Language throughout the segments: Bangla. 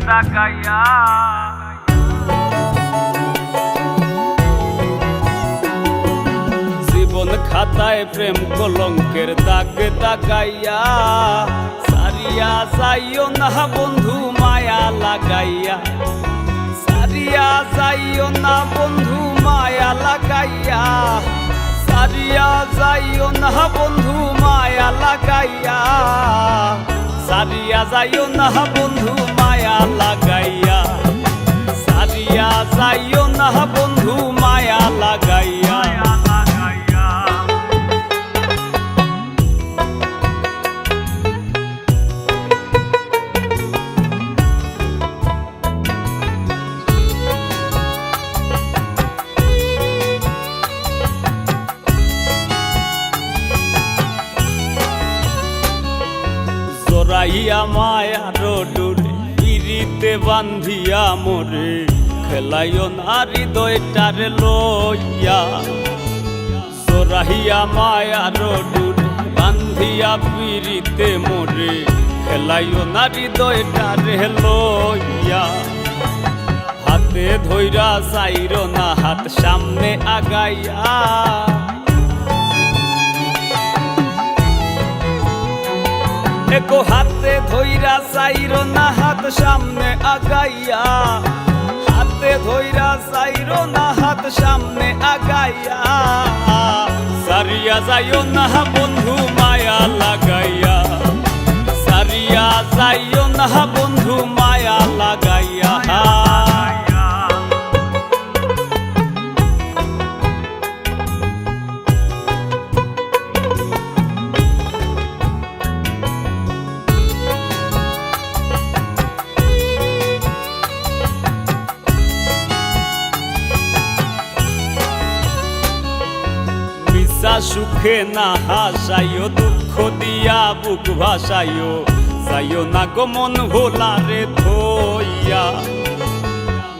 তাকাইয়া। জীবন খাতায় প্রেম কলঙ্কের দাগ তাকাইয়া, সারিয়া যাইও না বন্ধু মায়া লাগাইয়া, সারিয়া যাইও না বন্ধু মায়া লাগাইয়া, সারিয়া যাইও না বন্ধু মায়া লাগাইয়া, সারিয়া যাইও না বন্ধু মায়া লাগাইয়া, সারিয়া যাইও না বন্ধু মায়া লাগাইয়া। জড়াইয়া মায়ার ডোরে পিরিতে বান্ধিয়া মোরে, খেলাইও না হৃদয়টারে লইয়া। জড়াইয়া মায়ার ডোরে বান্ধিয়া পিরিতে মোরে, খেলাইও না হৃদয়টারে লইয়া। হাতে ধইরা চাইরো না হাত সামনে আগাইয়া, একো হাতে ধইরা চাইরো না হাত সামনে আগাইয়া, হাতে ধইরা চাইরো না হাত সামনে আগাইয়া। সারিয়া যাইও না বন্ধু মায়া লাগাইয়া, সারিয়া যাইও না বন্ধু মায়া লাগাইয়া। সুখে না হাসাইও, দুঃখ দিয়া বুক ভাসাইও, যাইও না গো মন ভোলারে ধইয়া।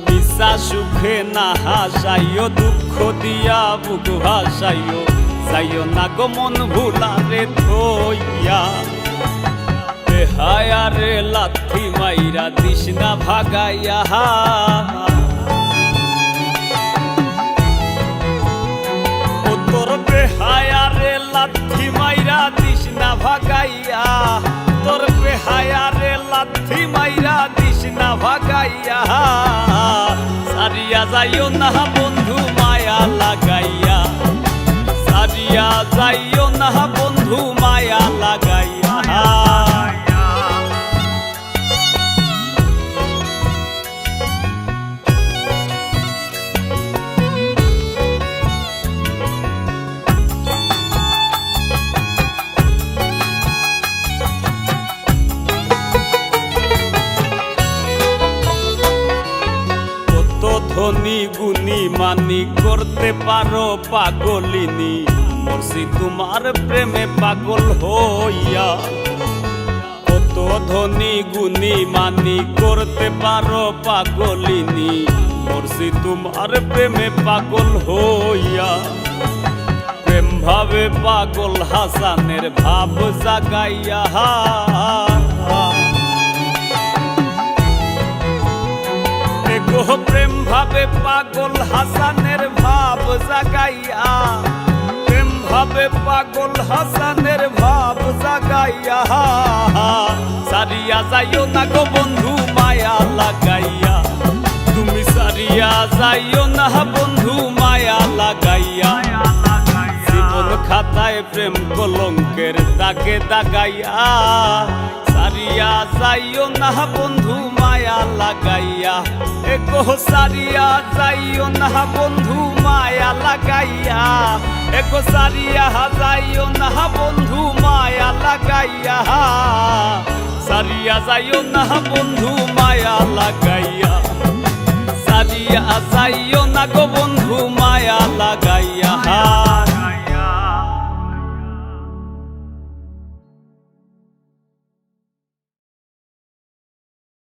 মিশা সুখে না হাসাইও, দুঃখ দিয়া বুক ভাসাইও, যাইও না গো মন ভোলারে ধইয়া। বেহায়ারে লাথি মাইরা দিস না ভাগাইয়া, তোর বেহায়ারে লাথি মাইরা দিস না ভাগাইয়া, তোর বেহায়ারে লাথি মাইরা দিস না ভাগাইয়া। সারিয়া যাইও না বন্ধু মায়া লাগাইয়া, সারিয়া যাইও না বন্ধু মায়া লাগাইয়া। ধনী গুণী মানি করতে পারো পাগলিনী, মরছি তোমার প্রেমে পাগল হইয়া। কত ধনী গুণী মানি করতে পারো পাগলিনী, মরছি তোমার প্রেমে পাগল হইয়া। প্রেম ভাবে পাগল হাসানের ভাব জাগাইয়া, প্রেম ভাবে পাগল হাসানের ভাব জাগাইয়া, প্রেম ভাবে পাগল হাসানের ভাব জাগাইয়া। সারিয়া যাইও না গো বন্ধু মায়া লাগাইয়া, তুমি সারিয়া যাইও না বন্ধু মায়া লাগাইয়া। জীবন খাতায় প্রেম কলঙ্কের দাগে দাগাইয়া, সারিয়া যাইও না বন্ধু মায়া লাগাইয়া। একো সারিয়া যাইও না বন্ধু মায়া লাগাইয়া, একো সারিয়া যাইও না বন্ধু মায়া লাগাইয়া। সারিয়া যাইও না বন্ধু মায়া লাগাইয়া, সারিয়া যাইও না গো বন্ধু মায়া লাগাইয়া।